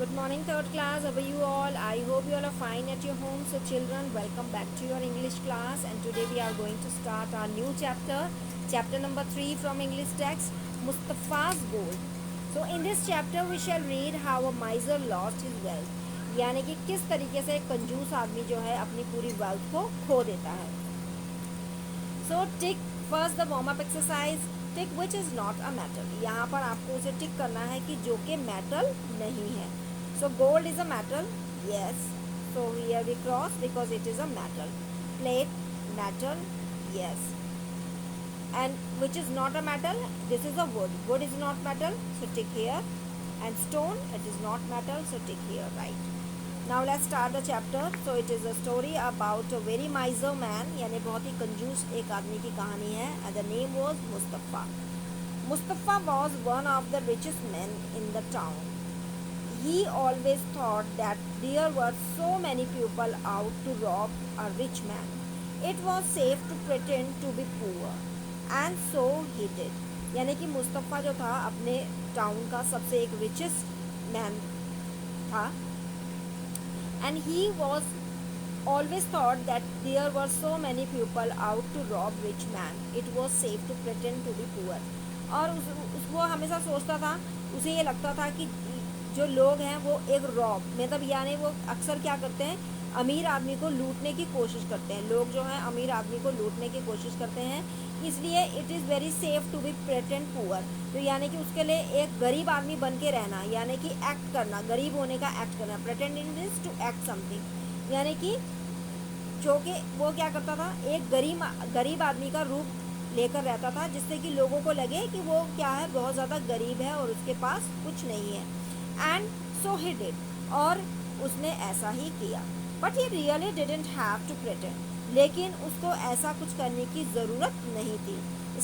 Good morning, third class. How are you all? I hope you all are fine at your home. So, children, welcome back to your English class. And today we are going to start our new chapter, chapter number 3 from English text, Mustafa's Gold. So, in this chapter, we shall read how a miser lost his wealth. यानी कि किस तरीके से एक कंजूस आदमी जो है अपनी पूरी वेल्थ को खो देता है. So tick first the warm up exercise. Tick which is not a metal. यहाँ पर आपको उसे टिक करना है कि जो कि मेटल नहीं है. So gold is a metal, yes. So here we cross because it is a metal. Plate, metal, yes. And which is not a metal, this is a wood. Wood is not metal, so tick here. And stone, it is not metal, so tick here, right. Now let's start the chapter. So it is a story about a very miser man, यानी बहुत ही कंजूस एक आदमी की कहानी है. And the name was Mustafa. Mustafa was one of the richest men in the town. He always thought that there were so many people out to rob a rich man. It was safe to pretend to be poor. And so he did. यानी कि मुस्तफ़ा जो था अपने town का सबसे एक richest man था. And he was always thought that there were so many people out to rob rich man. It was safe to pretend to be poor. और उसको हमेशा सोचता था, उसे ये लगता था कि जो लोग हैं वो एक रॉब मतलब यानी वो अक्सर क्या करते हैं, अमीर आदमी को लूटने की कोशिश करते हैं. लोग जो हैं अमीर आदमी को लूटने की कोशिश करते हैं. इसलिए it is very safe to be pretend poor. तो यानी कि उसके लिए एक गरीब आदमी बन के रहना, यानी कि एक्ट करना, गरीब होने का एक्ट करना. Pretend in this to act something, यानी कि जो कि वो क्या करता था, एक गरीब आदमी का रूप लेकर रहता था, जिससे कि लोगों को लगे कि वो क्या है, बहुत ज़्यादा गरीब है और उसके पास कुछ नहीं है. एंड सो ही डिड, और उसने ऐसा ही किया. But he really didn't have to pretend, लेकिन उसको ऐसा कुछ करने की ज़रूरत नहीं थी.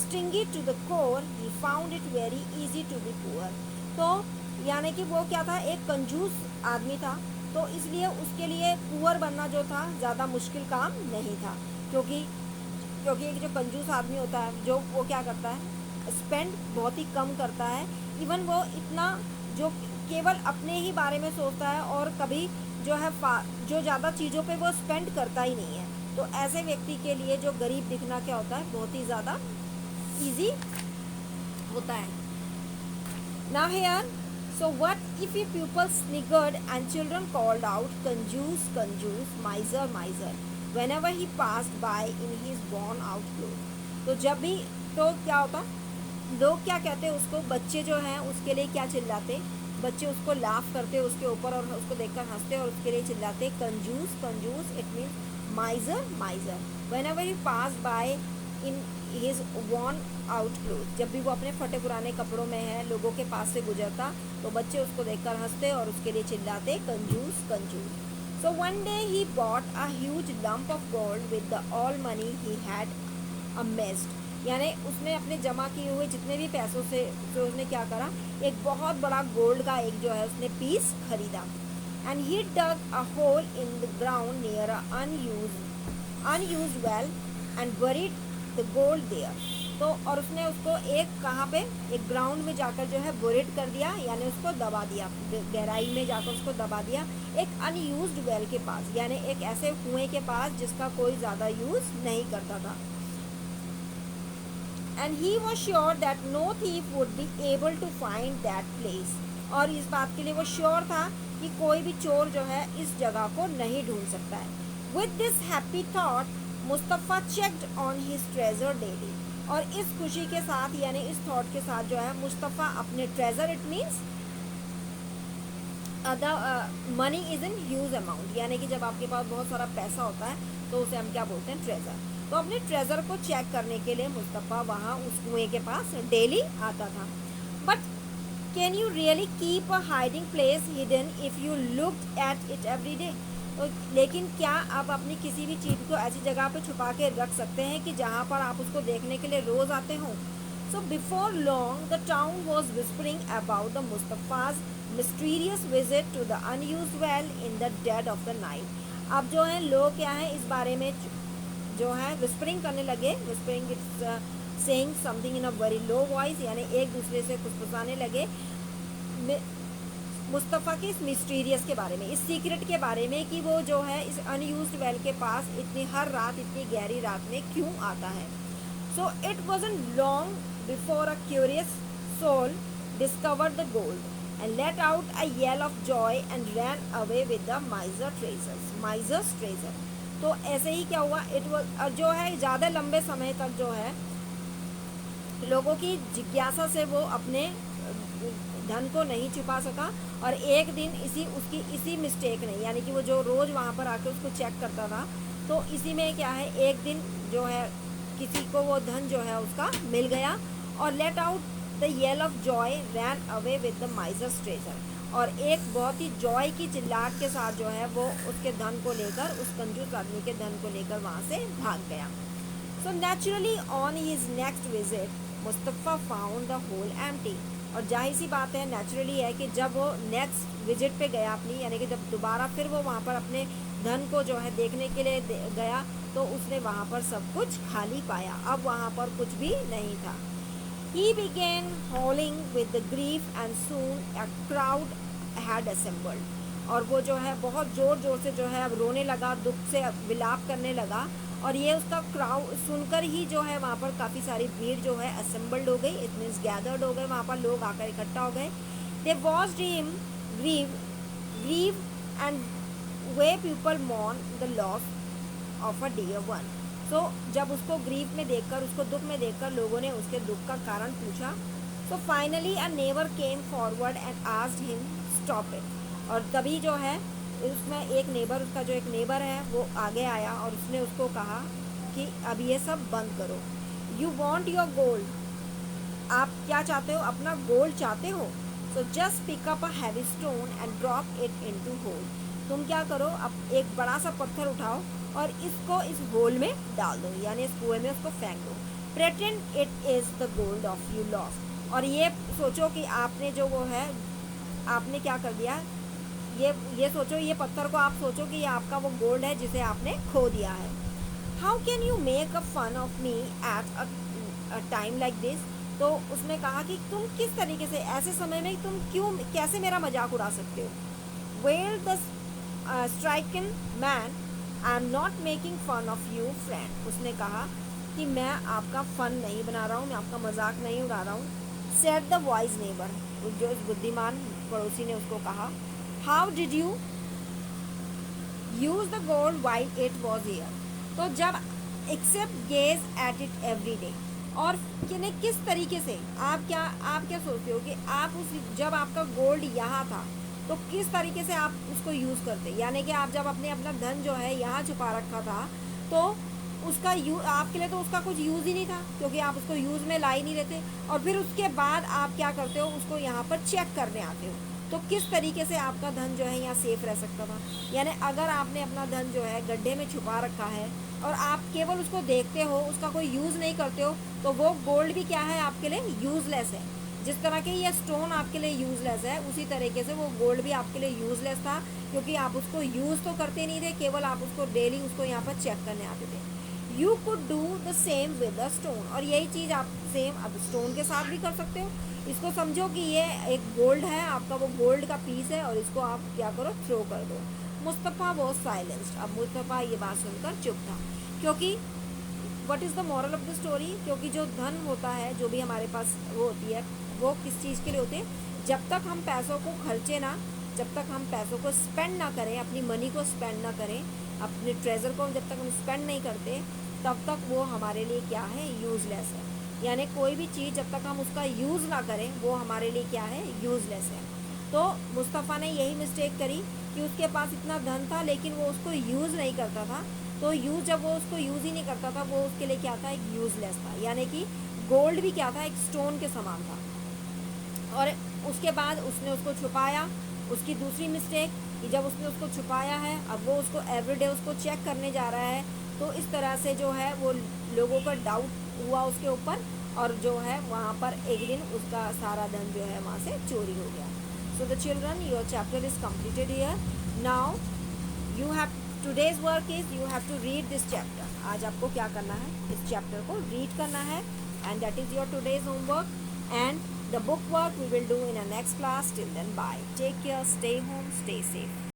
Stingy to the core he found it very easy to be poor. तो यानी कि वो क्या था, एक कंजूस आदमी था, तो इसलिए उसके लिए पुअर बनना जो था ज़्यादा मुश्किल काम नहीं था. क्योंकि एक जो कंजूस आदमी होता है, जो वो क्या करता है, स्पेंड बहुत ही कम करता है. इवन वो इतना जो केवल अपने ही बारे में सोचता है और कभी जो है जो ज़्यादा चीज़ों पे वो स्पेंड करता ही नहीं है. तो ऐसे व्यक्ति के लिए जो गरीब दिखना क्या होता है, बहुत ही ज़्यादा इजी होता है. Now here, so what if you people sniggered and children called out कंजूस कंजूस, माइजर माइजर, whenever he passed by in his worn out clothes. तो जब भी तो क्या होता, लोग क्या कहते हैं उसको, बच्चे जो हैं उसके लिए क्या चिल्लाते, बच्चे उसको लाफ करते उसके ऊपर और उसको देखकर हंसते और उसके लिए चिल्लाते कंजूस कंजूस. It means माइजर माइजर. whenever he passed by in his worn out clothes, जब भी वो अपने फटे पुराने कपड़ों में है, लोगों के पास से गुजरता तो बच्चे उसको देखकर हंसते और उसके लिए चिल्लाते कंजूस कंजूस. So one day he bought a huge lump of gold with the all money he had amassed. यानी उसने अपने जमा किए हुए जितने भी पैसों से जो उसने क्या करा, एक बहुत बड़ा गोल्ड का एक जो है उसने पीस खरीदा. And he dug a hole in the ground near a unused well and buried the gold there. तो और उसने उसको एक कहाँ पे, एक ग्राउंड में जाकर जो है बोरेट कर दिया, यानी उसको दबा दिया, गहराई में जाकर उसको दबा दिया, एक अनयूज्ड वेल के पास, यानी एक ऐसे कुएं के पास जिसका कोई ज़्यादा यूज़ नहीं करता था. And he was sure that no thief would be able to find that place. और इस बात के लिए वो श्योर था कि कोई भी चोर जो है इस जगह को नहीं ढूंढ सकता है. With this happy thought Mustafa checked on his treasure daily. और इस खुशी के साथ, यानी इस थॉट के साथ जो है मुस्तफ़ा अपने treasure, it means the money is in huge amount, यानी कि जब आपके पास बहुत सारा पैसा होता है तो उसे हम क्या बोलते हैं, ट्रेजर. तो अपने ट्रेजर को चेक करने के लिए मुस्तफ़ा वहाँ उस कुएँ के पास डेली आता था. But can you really keep a hiding place hidden if you looked at it every day. तो लेकिन क्या आप अपनी किसी भी चीज़ को ऐसी जगह पे छुपा के रख सकते हैं कि जहाँ पर आप उसको देखने के लिए रोज़ आते हों. So before long the town was whispering about the Mustafa's mysterious visit to the unused well in the dead of the night. अब जो है लोग क्या है इस बारे में जो है विस्परिंग करने लगे. Whispering it's saying something in a very low voice, यानी एक दूसरे से फुसफुसाने लगे. मुस्तफ़ा के इस मिस्टीरियस के बारे में, इस सीक्रेट के बारे में कि वो जो है इस अनयूज्ड वेल के पास इतनी हर रात, इतनी गहरी रात में क्यों आता है। So it wasn't long before a curious soul discovered the gold and let out a yell of joy and ran away with the miser's treasure. तो ऐसे ही क्या हुआ, इट वॉज जो है ज़्यादा लंबे समय तक जो है लोगों की जिज्ञासा से वो अपने धन को नहीं छुपा सका। और एक दिन इसी मिस्टेक ने, यानी कि वो जो रोज़ वहाँ पर आके उसको चेक करता था, तो इसी में क्या है, एक दिन जो है किसी को वो धन जो है उसका मिल गया। और let out the yell of joy ran away with the miser's treasure, और एक बहुत ही जॉय की चिल्लाहट के साथ जो है वो उसके धन को लेकर, उस कंजूस आदमी के धन को लेकर वहाँ से भाग गया। So naturally on his next visit Mustafa found the hole empty. और जाहिर सी बात है, नेचुरली है कि जब वो नेक्स्ट विजिट पे गया अपनी, यानी कि जब दोबारा फिर वो वहाँ पर अपने धन को जो है देखने के लिए गया, तो उसने वहाँ पर सब कुछ खाली पाया, अब वहाँ पर कुछ भी नहीं था। He began howling with the grief and soon a crowd had assembled. और वो जो है बहुत ज़ोर ज़ोर से जो है अब रोने लगा, दुख से विलाप करने लगा। और ये उसका क्राउड सुनकर ही जो है वहाँ पर काफ़ी सारी भीड़ जो है असेंबल्ड हो गई, इट मीन्स गैदर्ड हो गए, वहाँ पर लोग आकर इकट्ठा हो गए। They watched him grieve and way people mourn the loss of a dear one. So जब उसको ग्रीफ में देखकर, उसको दुख में देखकर लोगों ने उसके दुख का कारण पूछा। So finally a neighbour came forward and asked him stop it. और तभी जो है उसमें एक नेबर, उसका जो एक नेबर है वो आगे आया और उसने उसको कहा कि अब ये सब बंद करो। यू वॉन्ट योर गोल्ड, आप क्या चाहते हो, अपना गोल्ड चाहते हो। So just pick up a heavy stone and drop it into hole. तुम क्या करो, अब एक बड़ा सा पत्थर उठाओ और इसको इस होल में डाल दो, यानी इस कुएं में उसको फेंक दो। Pretend it is the gold of you lost. और ये सोचो कि आपने जो वो है, आपने क्या कर दिया, ये सोचो, ये पत्थर को आप सोचो कि ये आपका वो गोल्ड है जिसे आपने खो दिया है। How can you make a fun of me at a time like this. तो उसने कहा कि तुम किस तरीके से, ऐसे समय में तुम क्यों, कैसे मेरा मजाक उड़ा सकते हो। Well the stricken man, I am not making fun of you friend. उसने कहा कि मैं आपका फन नहीं बना रहा हूँ, मैं आपका मजाक नहीं उड़ा रहा हूँ। सेड द वाइज नेबर, जो बुद्धिमान पड़ोसी ने उसको कहा। How did you use the gold while it was here. तो जब except gaze at it every day, और किस तरीके से आप क्या सोचते हो कि आप जब आपका गोल्ड यहाँ था तो किस तरीके से आप उसको यूज़ करते, यानी कि आप जब अपना धन जो है यहाँ छुपा रखा था, तो उसका आपके लिए तो उसका कुछ यूज़ ही नहीं था, क्योंकि आप उसको यूज़ में ला ही नहीं रहते। और फिर उसके बाद आप क्या करते हो, उसको यहाँ पर चेक करने आते हो। तो किस तरीके से आपका धन जो है यहाँ सेफ रह सकता था। यानी अगर आपने अपना धन जो है गड्ढे में छुपा रखा है और आप केवल उसको देखते हो, उसका कोई यूज़ नहीं करते हो, तो वो गोल्ड भी क्या है, आपके लिए यूज़लेस है। जिस तरह के ये स्टोन आपके लिए यूज़लेस है, उसी तरीके से वो गोल्ड भी आपके लिए यूज़लेस था, क्योंकि आप उसको यूज़ तो करते नहीं थे, केवल आप उसको डेली उसको यहाँ पर चेक करने आते थे। You could do the same with the stone. और यही चीज़ आप सेम अब स्टोन के साथ भी कर सकते हो। इसको समझो कि ये एक गोल्ड है, आपका वो गोल्ड का पीस है, और इसको आप क्या करो, थ्रो कर दो। Mustafa was silenced. अब मुस्तफ़ा ये बात सुनकर चुप था, क्योंकि what is the moral of the story, क्योंकि जो धन होता है, जो भी हमारे पास वो होती है, वो किस चीज़ के लिए होते हैं, जब तक हम पैसों को खर्चे ना, जब तक हम पैसों को स्पेंड ना करें, अपनी मनी को स्पेंड ना करें, अपने ट्रेजर को जब तक हम स्पेंड नहीं करते, तब तक वो हमारे लिए क्या है, यूज़लेस है। यानी कोई भी चीज़ जब तक हम उसका यूज़ ना करें, वो हमारे लिए क्या है, यूज़लेस है। तो मुस्तफ़ा ने यही मिस्टेक करी कि उसके पास इतना धन था, लेकिन वो उसको यूज़ नहीं करता था। तो जब वो उसको यूज़ ही नहीं करता था, वो उसके लिए क्या था, एक यूज़लेस था। यानी कि गोल्ड भी क्या था, एक स्टोन के समान था। और उसके बाद उसने उसको छुपाया। उसकी दूसरी मिस्टेक कि जब उसने उसको छुपाया है, अब वो उसको एवरीडे उसको चेक करने जा रहा है, तो इस तरह से जो है वो लोगों का डाउट हुआ उसके ऊपर, और जो है वहाँ पर एक दिन उसका सारा धन जो है वहाँ से चोरी हो गया। So the children, your chapter is completed here. Now you have, today's work is you have to read this chapter. आज आपको क्या करना है, इस चैप्टर को रीड करना है, and that is your today's homework. And The book work we will do in our next class. Till then, bye. Take care, stay home, stay safe.